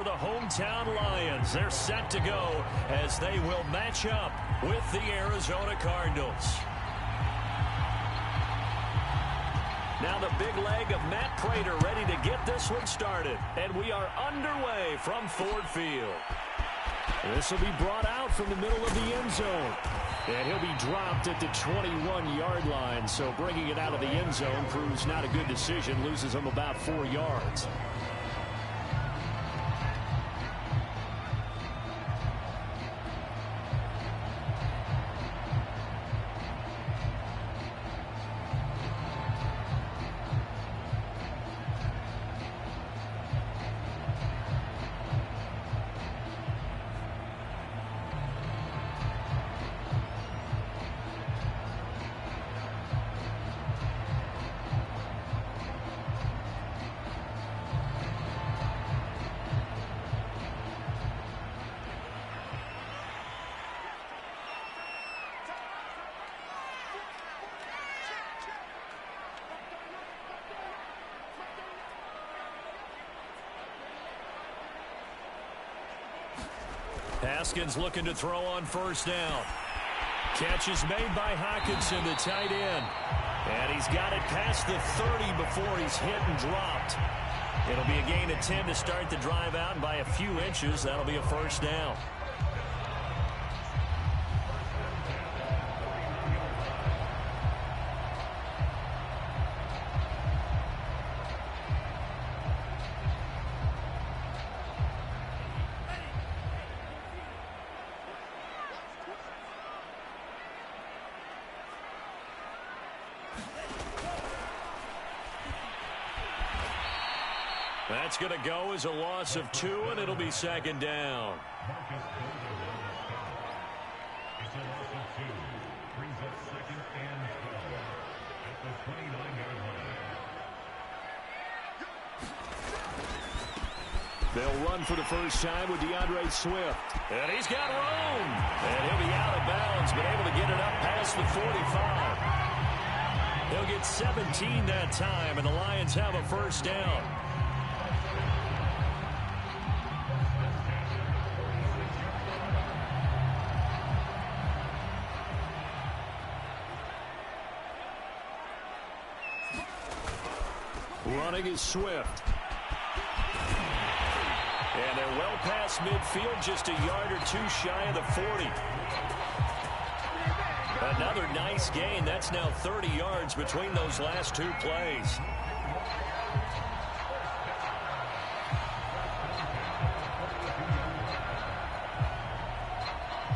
The hometown Lions, they're set to go as they will match up with the Arizona Cardinals. Now the big leg of Matt Prater ready to get this one started. And we are underway from Ford Field. This will be brought out from the middle of the end zone. And he'll be dropped at the 21-yard line. So bringing it out of the end zone proves not a good decision. Loses him about 4 yards. Haskins looking to throw on first down. Catch is made by Hockenson, the tight end. And he's got it past the 30 before he's hit and dropped. It'll be a gain of 10 to start the drive out, and by a few inches, that'll be a first down. That's going to go as a loss of 2, and it'll be second down. It's a loss of 2. Brings up second and 12 at the 29-yard line. They'll run for the first time with DeAndre Swift. And he's got room. And he'll be out of bounds, but able to get it up past the 45. He'll get 17 that time, and the Lions have a first down. Running is Swift. And they're well past midfield, just a yard or 2 shy of the 40. Another nice gain. That's now 30 yards between those last 2 plays.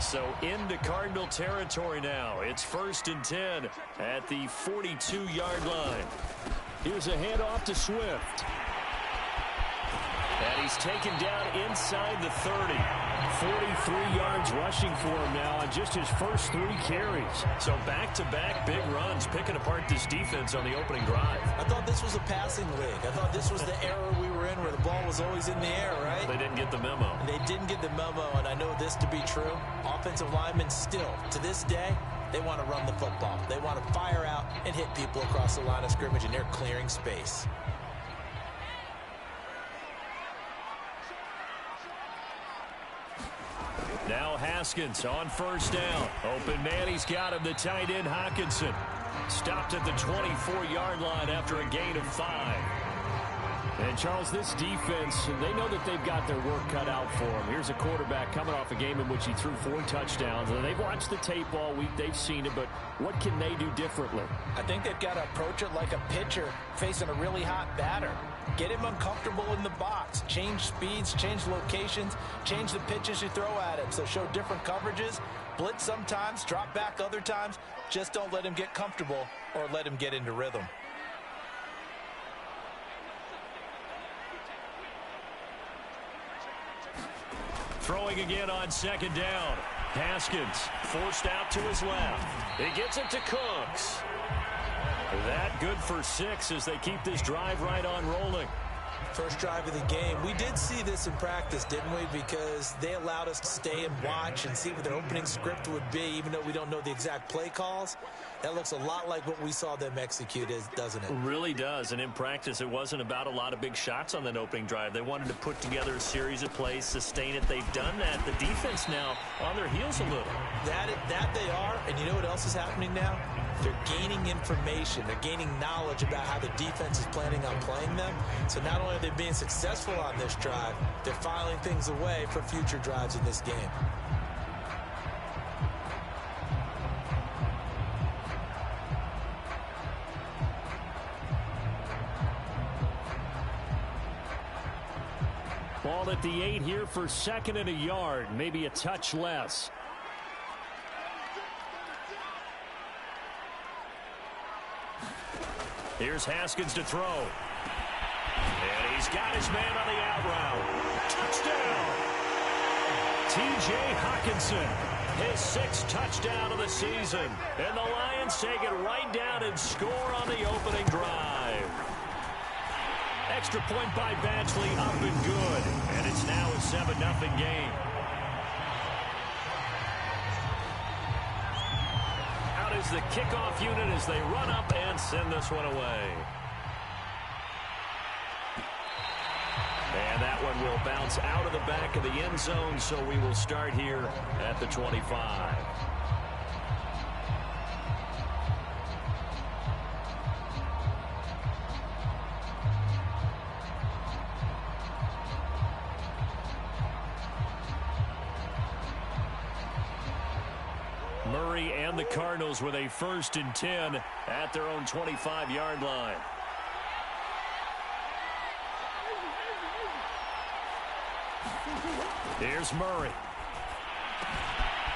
So into Cardinal territory now. It's 1st and 10 at the 42-yard line. Here's a handoff to Swift. And he's taken down inside the 30. 43 yards rushing for him now on just his first 3 carries. So back-to-back big runs, picking apart this defense on the opening drive. I thought this was a passing league. I thought this was the era we were in where the ball was always in the air, right? They didn't get the memo. And they didn't get the memo, and I know this to be true. Offensive linemen still, to this day, they want to run the football. They want to fire out and hit people across the line of scrimmage, and they're clearing space. Now Haskins on first down. Open man, he's got him, the tight end Hockenson. Stopped at the 24-yard line after a gain of 5. And, Charles, this defense, they know that they've got their work cut out for them. Here's a quarterback coming off a game in which he threw 4 touchdowns. And they've watched the tape all week. They've seen it, but what can they do differently? I think they've got to approach it like a pitcher facing a really hot batter. Get him uncomfortable in the box. Change speeds, change locations, change the pitches you throw at him. So show different coverages, blitz sometimes, drop back other times. Just don't let him get comfortable or let him get into rhythm. Throwing again on second down. Haskins forced out to his left. He gets it to Cooks. That good for 6 as they keep this drive right on rolling. First drive of the game. We did see this in practice, didn't we? Because they allowed us to stay and watch and see what their opening script would be, even though we don't know the exact play calls. That looks a lot like what we saw them execute, doesn't it? It really does. And in practice, it wasn't about a lot of big shots on that opening drive. They wanted to put together a series of plays, sustain it. They've done that. The defense now on their heels a little. That they are. And you know what else is happening now? They're gaining information. They're gaining knowledge about how the defense is planning on playing them. So not only are they being successful on this drive, they're filing things away for future drives in this game. Ball at the 8 here for 2nd and a yard, maybe a touch less. Here's Haskins to throw. And he's got his man on the out route. Touchdown! T.J. Hawkinson, his 6th touchdown of the season. And the Lions take it right down and score on the opening drive. Extra point by Badgley, up and good. And it's now a 7-0 game. Out is the kickoff unit as they run up and send this one away. And that one will bounce out of the back of the end zone, so we will start here at the 25. Murray and the Cardinals with a 1st and 10 at their own 25-yard line. Here's Murray.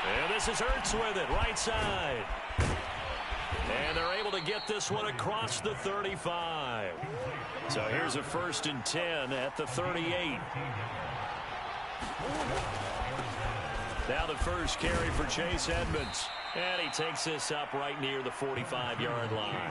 And this is Ertz with it, right side. And they're able to get this one across the 35. So here's a 1st and 10 at the 38. Now the first carry for Chase Edmonds. And he takes this up right near the 45-yard line.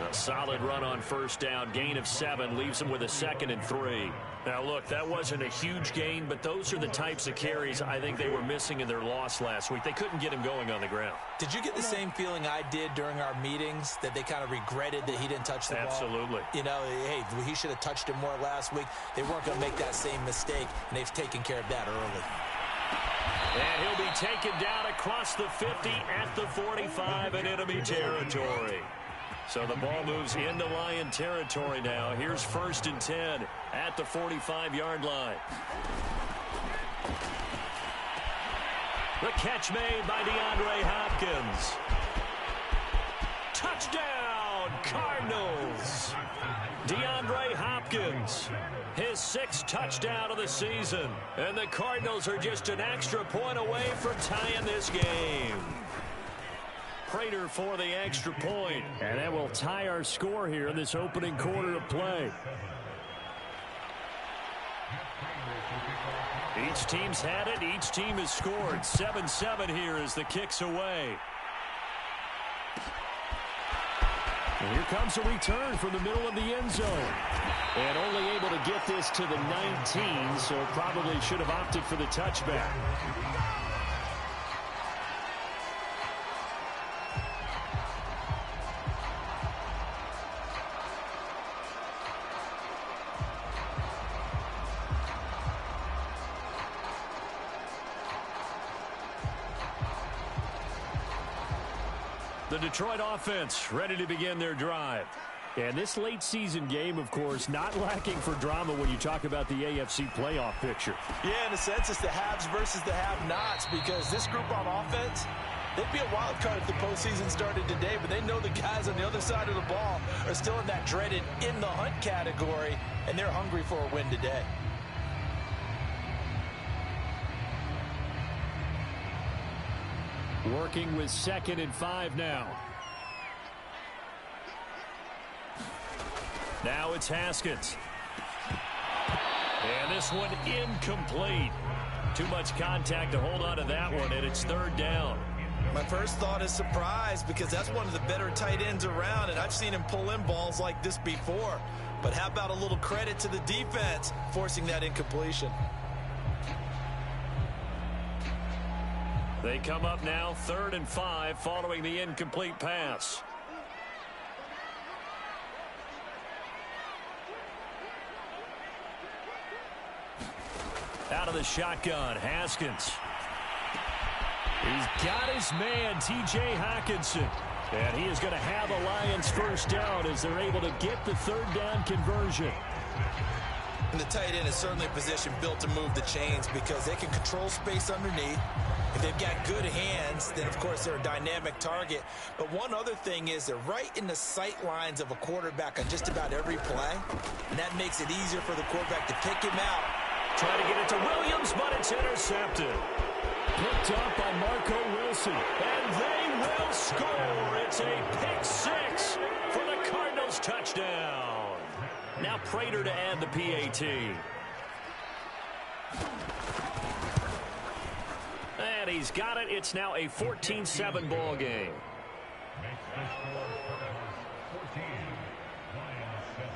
A solid run on 1st down. Gain of 7 leaves him with a 2nd and 3. Now, look, that wasn't a huge gain, but those are the types of carries I think they were missing in their loss last week. They couldn't get him going on the ground. Did you get the same feeling I did during our meetings, that they kind of regretted that he didn't touch the ball? Absolutely. You know, hey, he should have touched it more last week. They weren't going to make that same mistake, and they've taken care of that early. And he'll be taken down across the 50 at the 45 in enemy territory. So the ball moves into Lion territory now. Here's 1st and 10 at the 45-yard line. The catch made by DeAndre Hopkins. Touchdown, Cardinals. DeAndre Hopkins, his 6th touchdown of the season. And the Cardinals are just an extra point away from tying this game. Prater for the extra point. And that will tie our score here in this opening quarter of play. Each team's had it. Each team has scored. 7-7 here as the kick's away. And here comes a return from the middle of the end zone. And only able to get this to the 19, so probably should have opted for the touchback. The Detroit offense ready to begin their drive. And this late season game, of course, not lacking for drama when you talk about the AFC playoff picture. Yeah, in a sense, it's the haves versus the have-nots, because this group on offense, they'd be a wild card if the postseason started today, but they know the guys on the other side of the ball are still in that dreaded in-the-hunt category, and they're hungry for a win today. Working with 2nd and 5 now. Now it's Haskins. And this one incomplete. Too much contact to hold on to that one, and it's 3rd down. My first thought is surprise, because that's one of the better tight ends around, and I've seen him pull in balls like this before. But how about a little credit to the defense forcing that incompletion? They come up now 3rd and 5 following the incomplete pass. Out of the shotgun, Haskins. He's got his man, T.J. Hawkinson. And he is going to have a Lions first down as they're able to get the 3rd down conversion. And the tight end is certainly a position built to move the chains because they can control space underneath. If they've got good hands, then of course they're a dynamic target. But one other thing is they're right in the sight lines of a quarterback on just about every play. And that makes it easier for the quarterback to pick him out. Trying to get it to Williams, but it's intercepted. Picked up by Marco Wilson. And they will score. It's a pick 6 for the Cardinals touchdown. Now Prater to add the PAT. And he's got it. It's now a 14-7 ball game. Makes the score Cardinals 14, Lions 7.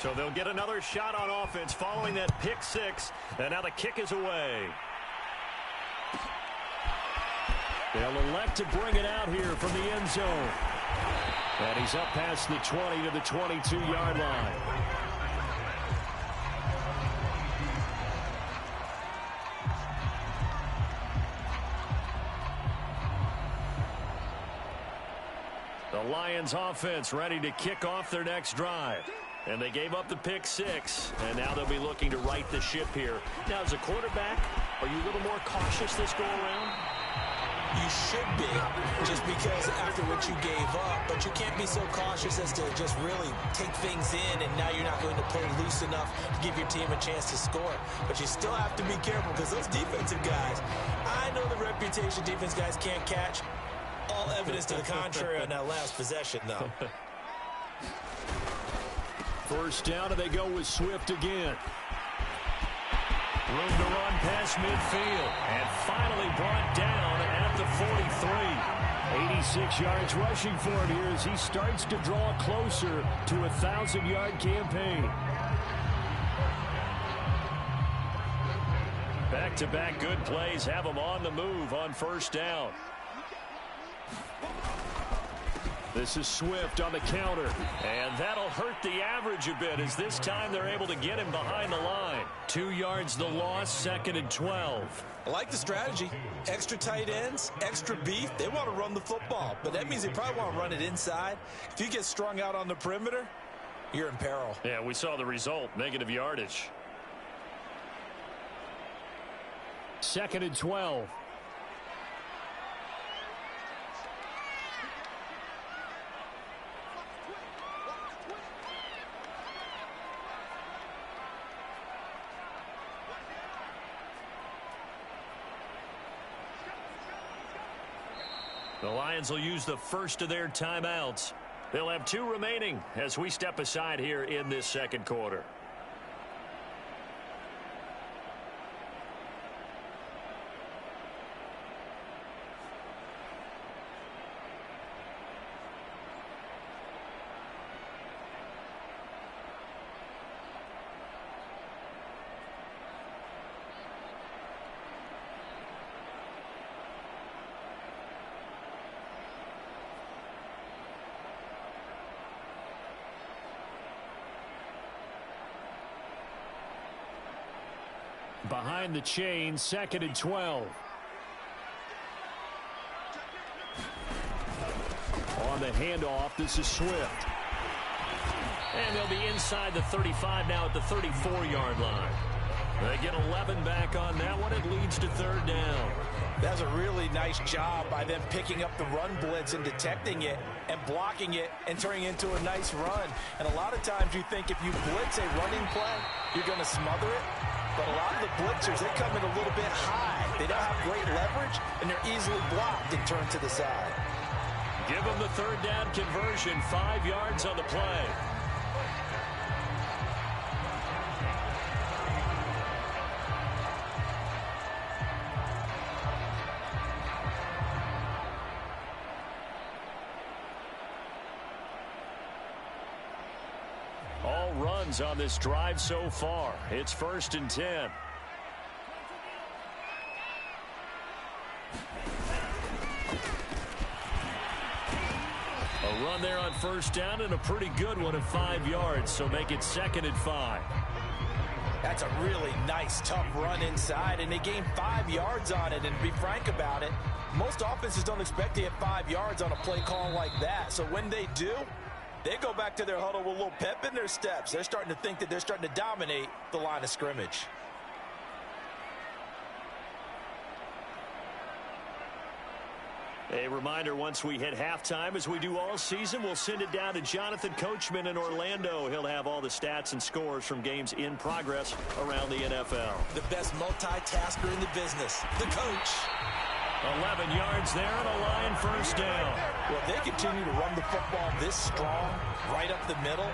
So they'll get another shot on offense following that pick 6. And now the kick is away. They'll elect to bring it out here from the end zone. And he's up past the 20 to the 22-yard line. The Lions offense ready to kick off their next drive. And they gave up the pick 6, and now they'll be looking to right the ship here. Now, as a quarterback, are you a little more cautious this go-around? You should be, just because after what you gave up, but you can't be so cautious as to just really take things in, and now you're not going to play loose enough to give your team a chance to score. But you still have to be careful because those defensive guys, I know the reputation defense guys can't catch. All evidence to the contrary on that last possession, though. First down, and they go with Swift again. Room to run past midfield. And finally brought down at the 43. 86 yards rushing for him here as he starts to draw closer to a 1,000-yard campaign. Back-to-back good plays have him on the move on first down. This is Swift on the counter, and that'll hurt the average a bit as this time they're able to get him behind the line. 2 yards the loss, 2nd and 12. I like the strategy. Extra tight ends, extra beef. They want to run the football, but that means they probably want to run it inside. If you get strung out on the perimeter, you're in peril. Yeah, we saw the result, negative yardage. 2nd and 12. The Lions will use the first of their timeouts. They'll have 2 remaining as we step aside here in this second quarter. Behind the chain, 2nd and 12. On the handoff, this is Swift. And they'll be inside the 35 now at the 34-yard line. They get 11 back on that one. It leads to 3rd down. That's a really nice job by them picking up the run blitz and detecting it and blocking it and turning it into a nice run. And a lot of times you think if you blitz a running play, you're going to smother it. But a lot of the blitzers, they come in a little bit high. They don't have great leverage, and they're easily blocked and turned to the side. Give them the 3rd down conversion, 5 yards on the play. downs on this drive so far. It's 1st and 10. A run there on 1st down and a pretty good one at 5 yards, so make it 2nd and 5. That's a really nice, tough run inside, and they gained 5 yards on it. And to be frank about it, most offenses don't expect to get 5 yards on a play call like that. So when they do, they go back to their huddle with a little pep in their steps. They're starting to think that they're starting to dominate the line of scrimmage. A reminder, once we hit halftime, as we do all season, we'll send it down to Jonathan Coachman in Orlando. He'll have all the stats and scores from games in progress around the NFL. The best multitasker in the business, the coach. 11 yards there and a Lion 1st down. Well, if they continue to run the football this strong, right up the middle,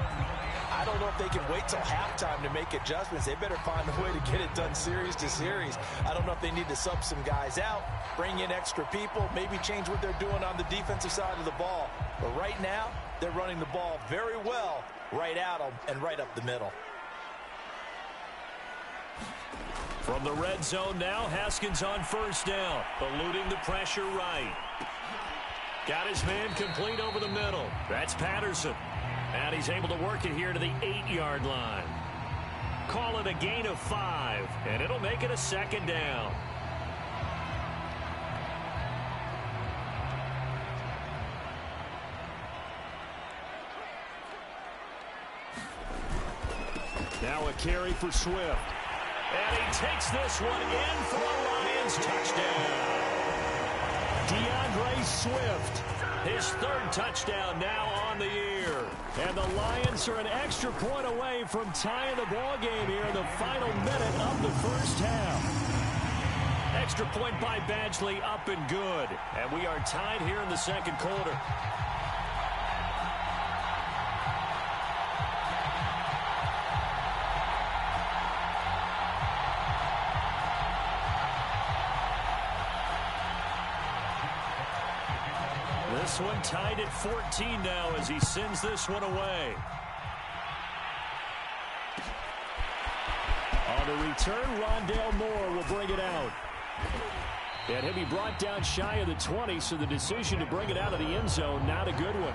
I don't know if they can wait till halftime to make adjustments. They better find a way to get it done series to series. I don't know if they need to sub some guys out, bring in extra people, maybe change what they're doing on the defensive side of the ball. But right now, they're running the ball very well right at them and right up the middle. From the red zone now, Haskins on 1st down, eluding the pressure right. Got his man complete over the middle. That's Patterson. And he's able to work it here to the 8-yard line. Call it a gain of 5, and it'll make it a 2nd down. Now a carry for Swift. And he takes this one in for a Lions touchdown. DeAndre Swift, his 3rd touchdown now on the year. And the Lions are an extra point away from tying the ball game here in the final minute of the 1st half. Extra point by Badgley, up and good. And we are tied here in the 2nd quarter. This one tied at 14 now as he sends this one away. On the return, Rondale Moore will bring it out. And he'll be brought down shy of the 20, so the decision to bring it out of the end zone, not a good one.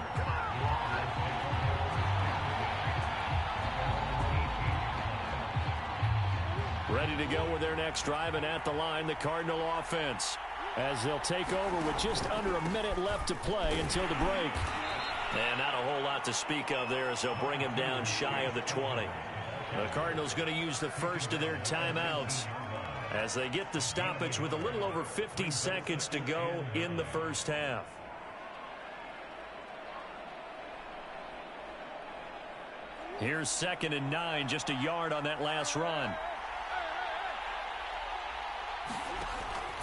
Ready to go with their next drive, and at the line, the Cardinal offense, as they'll take over with just under a minute left to play until the break. And not a whole lot to speak of there as they'll bring him down shy of the 20. The Cardinals going to use the first of their timeouts as they get the stoppage with a little over 50 seconds to go in the 1st half. Here's 2nd and 9, just a yard on that last run.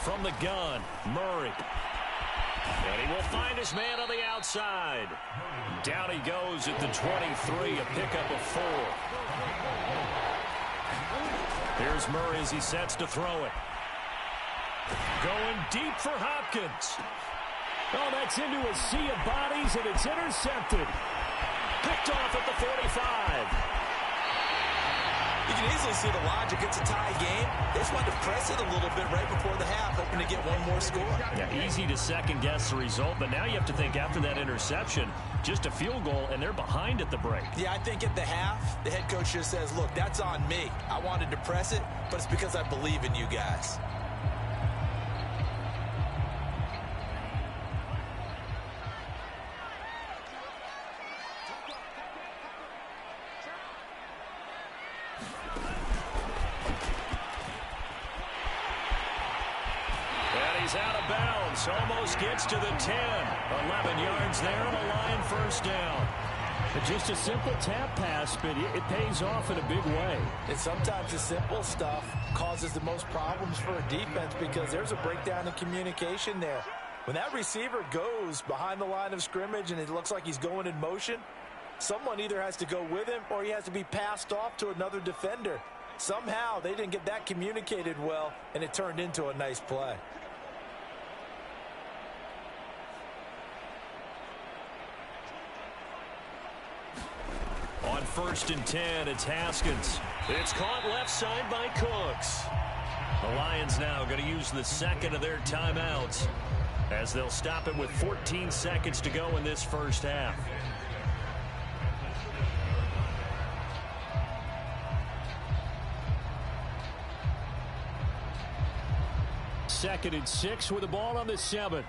From the gun, Murray. And he will find his man on the outside. Down he goes at the 23, a pickup of 4. Here's Murray as he sets to throw it. Going deep for Hopkins. Oh, that's into a sea of bodies, and it's intercepted. Picked off at the 45. You can easily see the logic. It's a tie game. They just wanted to press it a little bit right before the half, hoping to get one more score. Yeah, easy to second-guess the result, but now you have to think after that interception, just a field goal, and they're behind at the break. Yeah, I think at the half, the head coach just says, look, that's on me. I wanted to press it, but it's because I believe in you guys. Out of bounds, almost gets to the 10. 11 yards there and a Lion 1st down. Just a simple tap pass, but it pays off in a big way. And sometimes the simple stuff causes the most problems for a defense because there's a breakdown in communication there. When that receiver goes behind the line of scrimmage and it looks like he's going in motion, someone either has to go with him or he has to be passed off to another defender. Somehow they didn't get that communicated well, and it turned into a nice play. On first and 10. It's Haskins. It's caught left side by Cooks. The Lions now going to use the second of their timeouts as they'll stop it with 14 seconds to go in this first half. Second and 6 with the ball on the 7.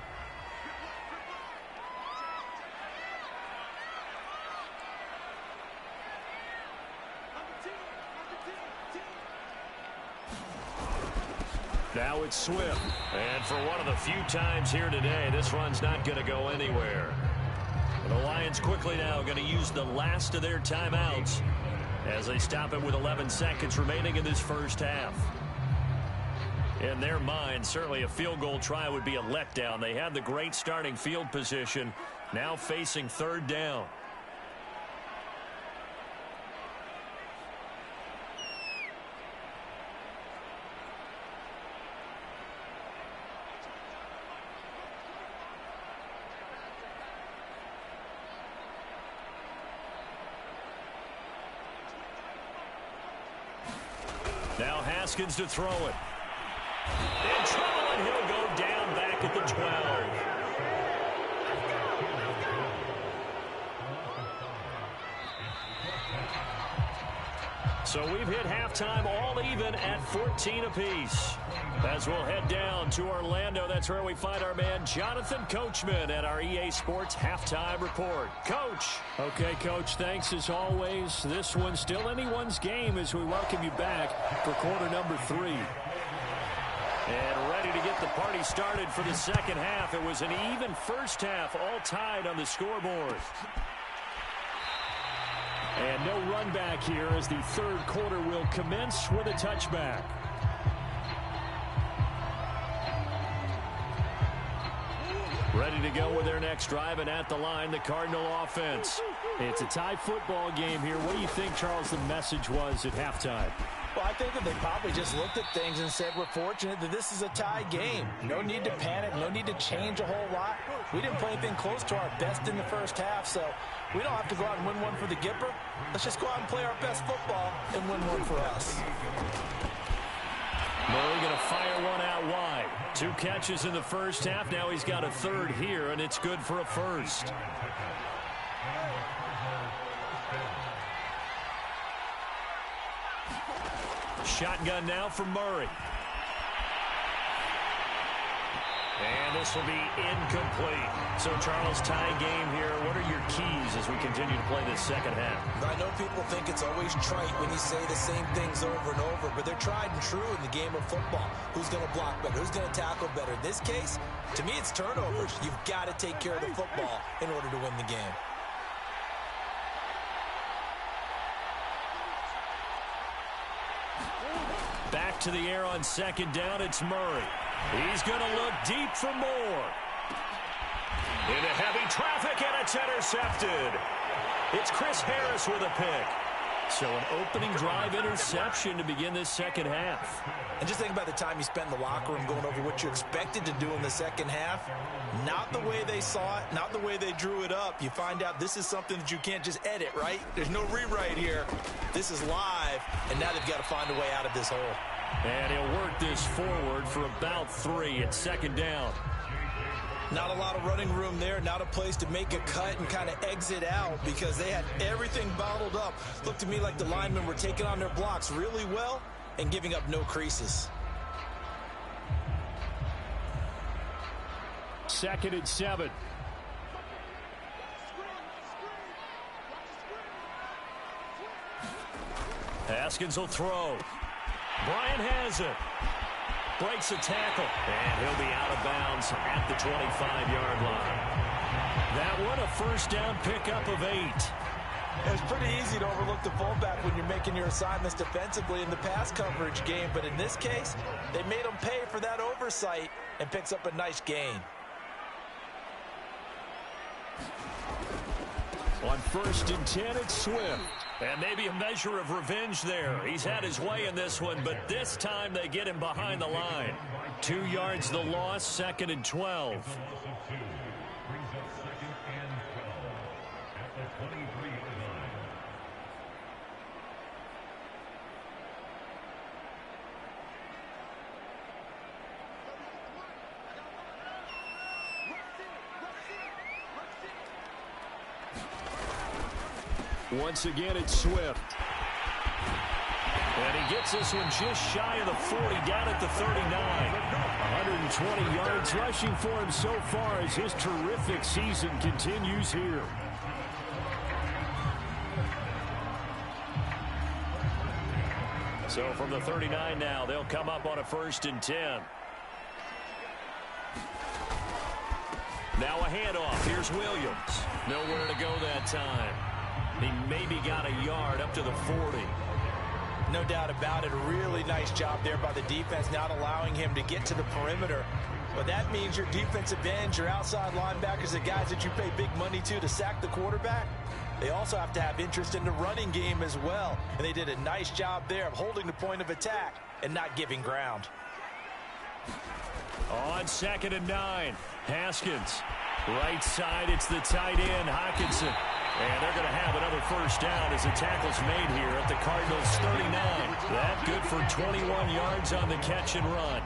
Now it's Swift. And for one of the few times here today, this run's not going to go anywhere. The Lions quickly now going to use the last of their timeouts as they stop it with 11 seconds remaining in this first half. In their mind, certainly a field goal try would be a letdown. They had the great starting field position, now facing third down. Now Haskins to throw it. In trouble, and he'll go down back at the 12. So we've hit halftime all even at 14 apiece. As we'll head down to Orlando, that's where we find our man Jonathan Coachman at our EA Sports Halftime Report. Coach. Okay, Coach, thanks as always. This one's still anyone's game as we welcome you back for quarter number 3. And ready to get the party started for the second half. It was an even first half, all tied on the scoreboard. And no run back here as the third quarter will commence with a touchback. Ready to go with their next drive, and at the line, the Cardinal offense. It's a tie football game here. What do you think, Charles, the message was at halftime? Well, I think that they probably just looked at things and said, we're fortunate that this is a tie game. No need to panic. No need to change a whole lot. We didn't play anything close to our best in the first half, so we don't have to go out and win one for the Gipper. Let's just go out and play our best football and win one for us. Murray going to fire one out wide. 2 catches in the first half. Now he's got a third here, and it's good for a first. Shotgun now for Murray. And this will be incomplete. So, Charles, tie game here. What are your keys as we continue to play this second half? I know people think it's always trite when you say the same things over and over, but they're tried and true in the game of football. Who's going to block better? Who's going to tackle better? In this case, to me, it's turnovers. You've got to take care of the football in order to win the game. Back to the air on second down. It's Murray. He's going to look deep for more. Into heavy traffic, and it's intercepted. It's Chris Harris with a pick. So an opening drive interception to begin this second half. And just think about the time you spent in the locker room going over what you expected to do in the second half. Not the way they saw it, not the way they drew it up. You find out this is something that you can't just edit, right? There's no rewrite here. This is live, and now they've got to find a way out of this hole. And he'll work this forward for about 3 at second down. Not a lot of running room there, not a place to make a cut and kind of exit out because they had everything bottled up. Looked to me like the linemen were taking on their blocks really well and giving up no creases. Second and 7. Haskins will throw. Bryant has it. Breaks a tackle, and he'll be out of bounds at the 25-yard line. That one, a first down pickup of 8. It's pretty easy to overlook the fullback when you're making your assignments defensively in the pass coverage game, but in this case, they made him pay for that oversight and picks up a nice gain. On first and 10, it's Swift. And maybe a measure of revenge there. He's had his way in this one, but this time they get him behind the line. 2 yards the loss, second and 12. Once again, it's Swift. And he gets this one just shy of the 40, down at the 39. 120 yards rushing for him so far as his terrific season continues here. So from the 39 now, they'll come up on a 1st and 10. Now a handoff. Here's Williams. Nowhere to go that time. He maybe got a yard up to the 40. No doubt about it. A really nice job there by the defense, not allowing him to get to the perimeter. But that means your defensive ends, your outside linebackers, the guys that you pay big money to sack the quarterback, they also have to have interest in the running game as well. And they did a nice job there of holding the point of attack and not giving ground. On 2nd and 9, Haskins. Right side, it's the tight end, Hockenson. And they're going to have another 1st down as the tackle's made here at the Cardinals' 39. That good for 21 yards on the catch and run.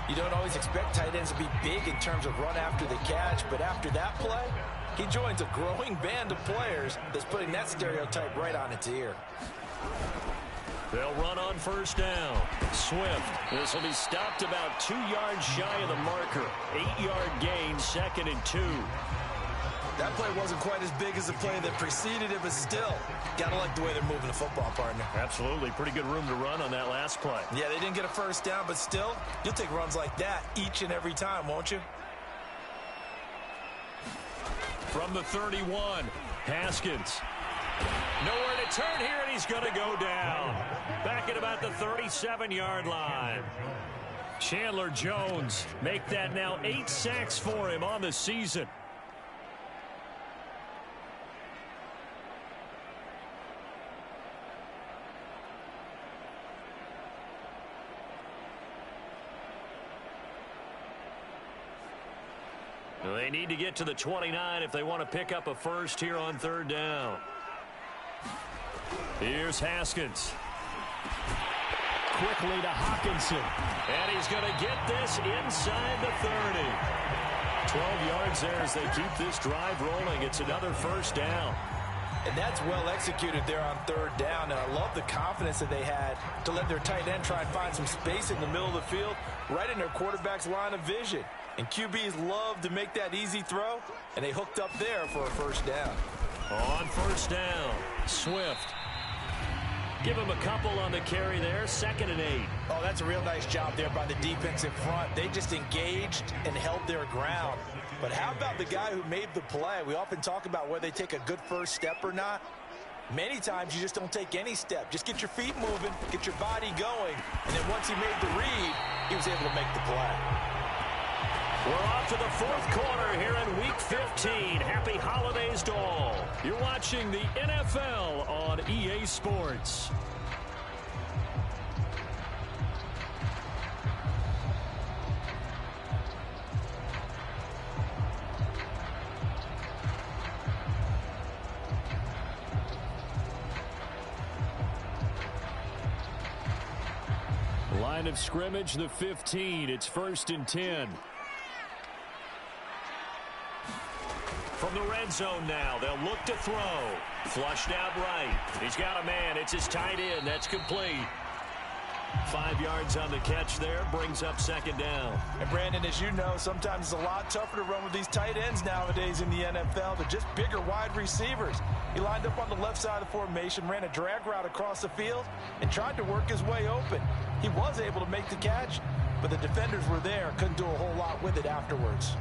You don't always expect tight ends to be big in terms of run after the catch, but after that play, he joins a growing band of players that's putting that stereotype right on its ear. They'll run on 1st down. Swift. This will be stopped about 2 yards shy of the marker. 8-yard gain, 2nd and 2. That play wasn't quite as big as the play that preceded it, but still, got to like the way they're moving the football, partner. Absolutely. Pretty good room to run on that last play. Yeah, they didn't get a 1st down, but still, you'll take runs like that each and every time, won't you? From the 31, Haskins. Nowhere to turn here, and he's going to go down. Back at about the 37-yard line. Chandler Jones make that now 8 sacks for him on the season. They need to get to the 29 if they want to pick up a 1st here on 3rd down. Here's Haskins. Quickly to Hockenson. And he's going to get this inside the 30. 12 yards there as they keep this drive rolling. It's another 1st down. And that's well executed there on 3rd down. And I love the confidence that they had to let their tight end try and find some space in the middle of the field, right in their quarterback's line of vision. And QBs love to make that easy throw, and they hooked up there for a 1st down. On 1st down, Swift. Give him a couple on the carry there, 2nd and 8. Oh, that's a real nice job there by the defensive front. They just engaged and held their ground. But how about the guy who made the play? We often talk about whether they take a good 1st step or not. Many times you just don't take any step. Just get your feet moving, get your body going, and then once he made the read, he was able to make the play. We're off to the 4th quarter here in Week 15. Happy holidays to all. You're watching the NFL on EA Sports. Line of scrimmage, the 15. It's 1st and 10. From the red zone now, they'll look to throw. Flushed out right. He's got a man. It's his tight end. That's complete. 5 yards on the catch there. Brings up 2nd down. And, Brandon, as you know, sometimes it's a lot tougher to run with these tight ends nowadays in the NFL. They're just bigger wide receivers. He lined up on the left side of the formation, ran a drag route across the field, and tried to work his way open. He was able to make the catch, but the defenders were there. Couldn't do a whole lot with it afterwards.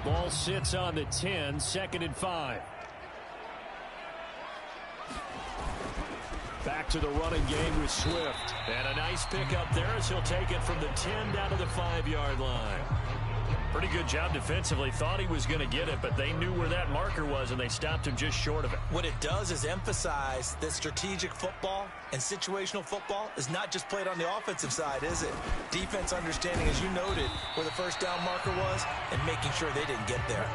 Ball sits on the 10, 2nd and 5. Back to the running game with Swift. And a nice pickup there as he'll take it from the 10 down to the 5-yard line. Pretty good job defensively. Thought he was going to get it, but they knew where that marker was, and they stopped him just short of it. What it does is emphasize that strategic football and situational football is not just played on the offensive side, is it? Defense understanding, as you noted, where the 1st down marker was and making sure they didn't get there.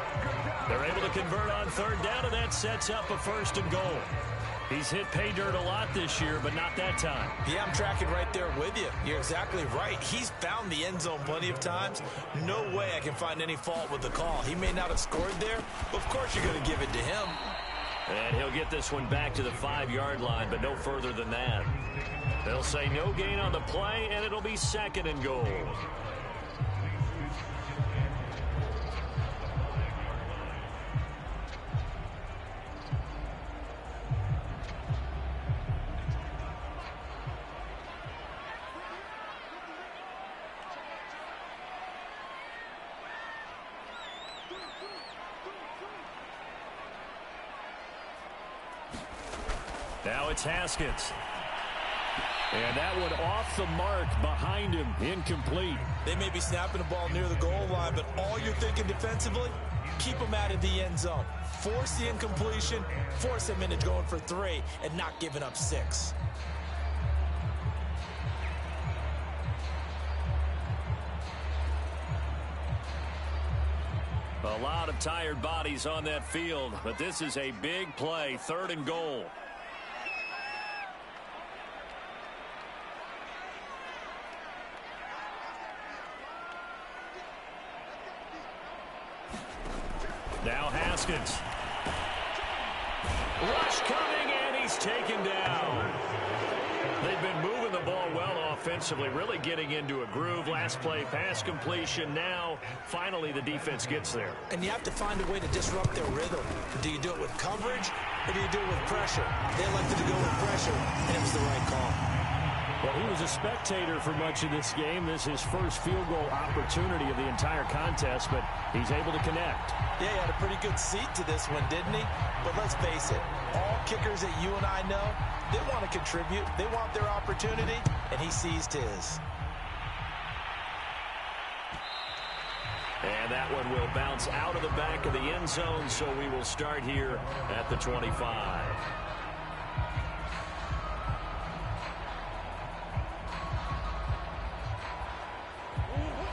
They're able to convert on 3rd down, and that sets up a 1st and goal. He's hit pay dirt a lot this year, but not that time. Yeah, I'm tracking right there with you. You're exactly right. He's found the end zone plenty of times. No way I can find any fault with the call. He may not have scored there, but of course you're going to give it to him. And he'll get this one back to the 5-yard line, but no further than that. They'll say no gain on the play, and it'll be 2nd and goal. Now it's Haskins. And that one off the mark behind him, incomplete. They may be snapping the ball near the goal line, but all you're thinking defensively, keep them out of the end zone. Force the incompletion, force them into going for 3, and not giving up 6. A lot of tired bodies on that field, but this is a big play, 3rd and goal. Now Haskins. Rush coming, and he's taken down. They've been moving the ball well offensively, really getting into a groove. Last play, pass completion. Now, finally, the defense gets there. And you have to find a way to disrupt their rhythm. Do you do it with coverage, or do you do it with pressure? They elected to go with pressure, and it was the right call. Well, he was a spectator for much of this game. This is his first field goal opportunity of the entire contest, but he's able to connect. Yeah, he had a pretty good seat to this one, didn't he? But let's face it, all kickers that you and I know, they want to contribute. They want their opportunity, and he seized his. And that one will bounce out of the back of the end zone, so we will start here at the 25.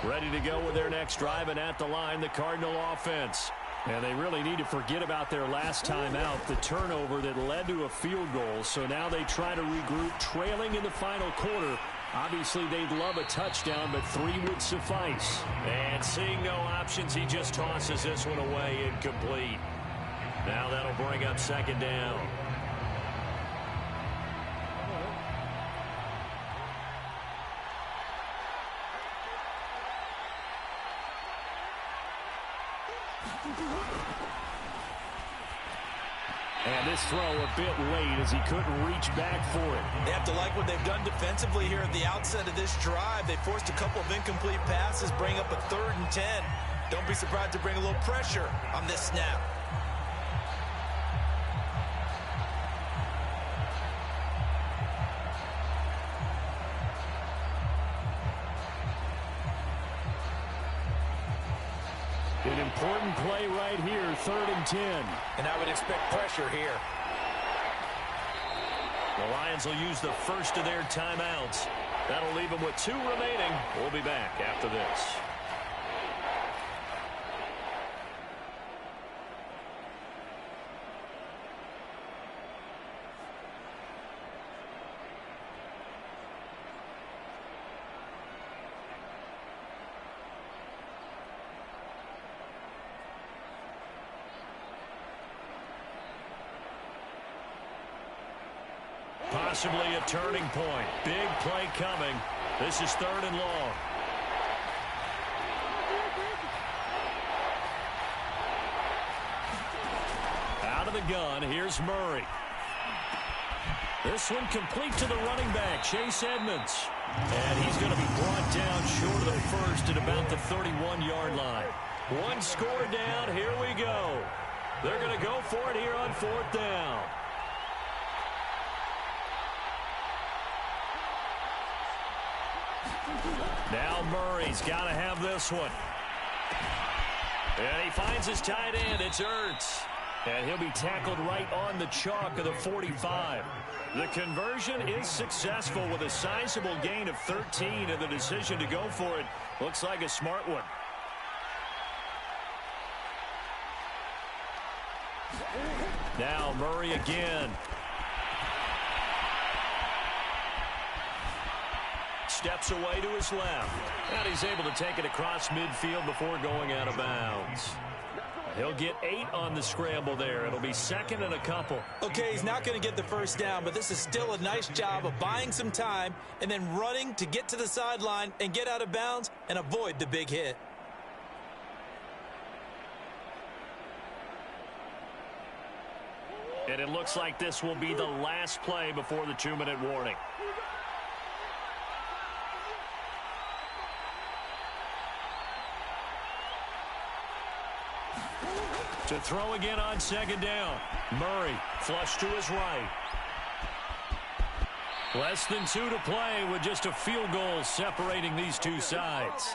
Ready to go with their next drive, and at the line, the Cardinal offense. And they really need to forget about their last time out, the turnover that led to a field goal. So now they try to regroup, trailing in the final quarter. Obviously, they'd love a touchdown, but 3 would suffice. And seeing no options, he just tosses this one away, incomplete. Now that'll bring up 2nd down. And this throw a bit late as he couldn't reach back for it. They have to like what they've done defensively here at the outset of this drive. They forced a couple of incomplete passes, bring up a 3rd and 10. Don't be surprised to bring a little pressure on this snap. An important play right here, 3rd and 10. And I would expect pressure here. The Lions will use the first of their timeouts. That'll leave them with 2 remaining. We'll be back after this. Possibly a turning point. Big play coming. This is 3rd and long. Out of the gun, here's Murray. This one complete to the running back, Chase Edmonds. And he's going to be brought down short of the first at about the 31-yard line. 1 score down, here we go. They're going to go for it here on 4th down. Now Murray's got to have this one. And he finds his tight end. It's Ertz. And he'll be tackled right on the chalk of the 45. The conversion is successful with a sizable gain of 13, and the decision to go for it looks like a smart one. Now Murray again. steps away to his left. And he's able to take it across midfield before going out of bounds. He'll get 8 on the scramble there. It'll be second and a couple. Okay, he's not going to get the first down, but this is still a nice job of buying some time and then running to get to the sideline and get out of bounds and avoid the big hit. And it looks like this will be the last play before the 2-minute warning. To throw again on second down. Murray flush to his right. Less than 2 to play with just a field goal separating these two sides.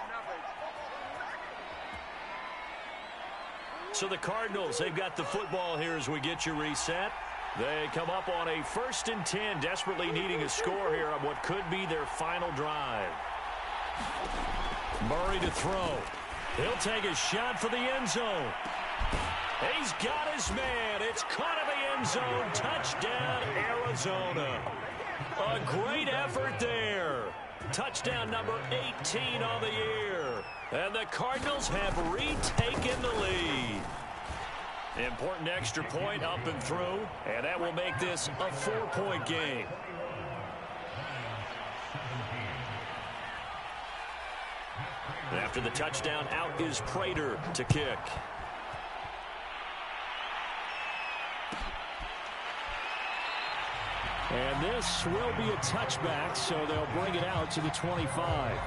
So the Cardinals, they've got the football here as we get you reset. They come up on a 1st and 10, desperately needing a score here on what could be their final drive. Murray to throw. He'll take a shot for the end zone. He's got his man. It's caught in the end zone. Touchdown, Arizona. A great effort there. Touchdown number 18 on the year. And the Cardinals have retaken the lead. Important extra point up and through. And that will make this a 4-point game. After the touchdown, out is Prater to kick. And this will be a touchback, so they'll bring it out to the 25.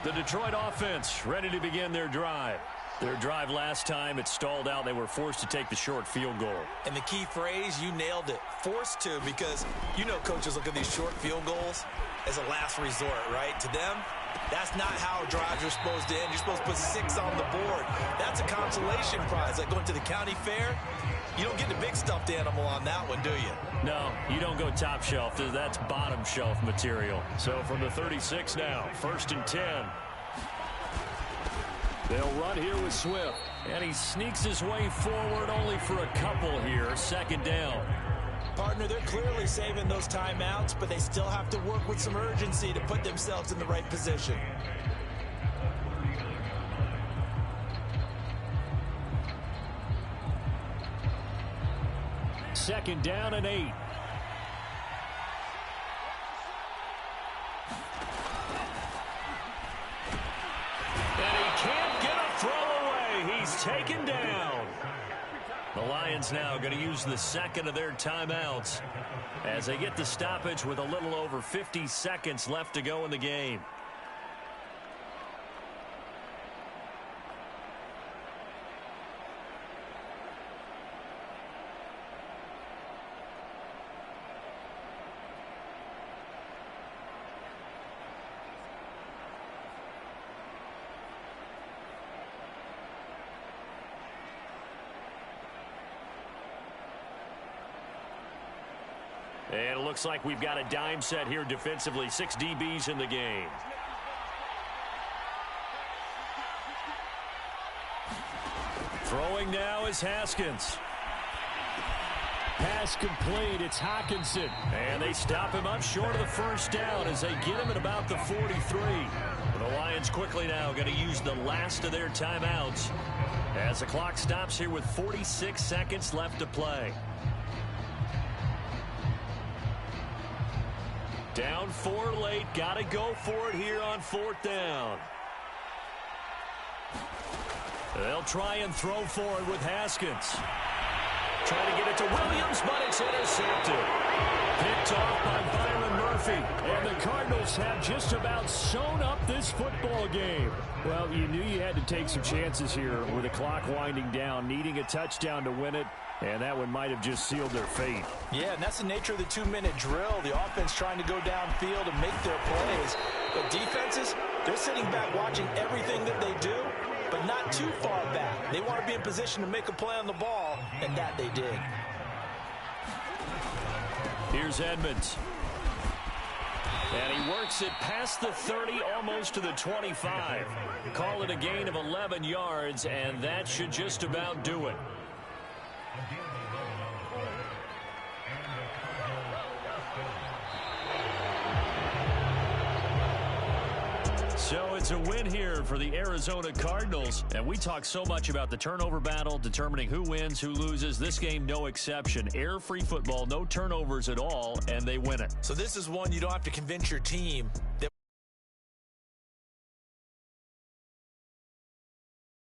The Detroit offense ready to begin their drive. Their drive last time, it stalled out. They were forced to take the short field goal. And the key phrase, you nailed it, forced to, because you know coaches look at these short field goals as a last resort, right? To them, that's not how drives are supposed to end. You're supposed to put 6 on the board. That's a consolation prize, like going to the county fair. You don't get the big stuffed animal on that one, do you? No, you don't go top shelf. That's bottom shelf material. So from the 36 now, 1st and 10. They'll run here with Swift. And he sneaks his way forward only for a couple here. 2nd down. Partner, they're clearly saving those timeouts, but they still have to work with some urgency to put themselves in the right position. Second down and 8. And he can't get a throw away. He's taken down. The Lions now going to use the 2nd of their timeouts as they get the stoppage with a little over 50 seconds left to go in the game. And it looks like we've got a dime set here defensively. 6 DBs in the game. Throwing now is Haskins. Pass complete. It's Hockenson. And they stop him up short of the 1st down as they get him at about the 43. The Lions quickly now going to use the last of their timeouts as the clock stops here with 46 seconds left to play. Down 4 late. Got to go for it here on 4th down. They'll try and throw for it with Haskins. Trying to get it to Williams, but it's intercepted. Picked off by Byron Murphy. And the Cardinals have just about sewn up this football game. Well, you knew you had to take some chances here with the clock winding down, needing a touchdown to win it. And that one might have just sealed their fate. Yeah, and that's the nature of the 2-minute drill. The offense trying to go downfield and make their plays. But defenses, they're sitting back watching everything that they do but not too far back. They want to be in position to make a play on the ball, and that they did. Here's Edmonds. And he works it past the 30, almost to the 25. Call it a gain of 11 yards, and that should just about do it. So it's a win here for the Arizona Cardinals. And we talk so much about the turnover battle, determining who wins, who loses. This game, no exception. Error-free football, no turnovers at all, and they win it. So this is one you don't have to convince your team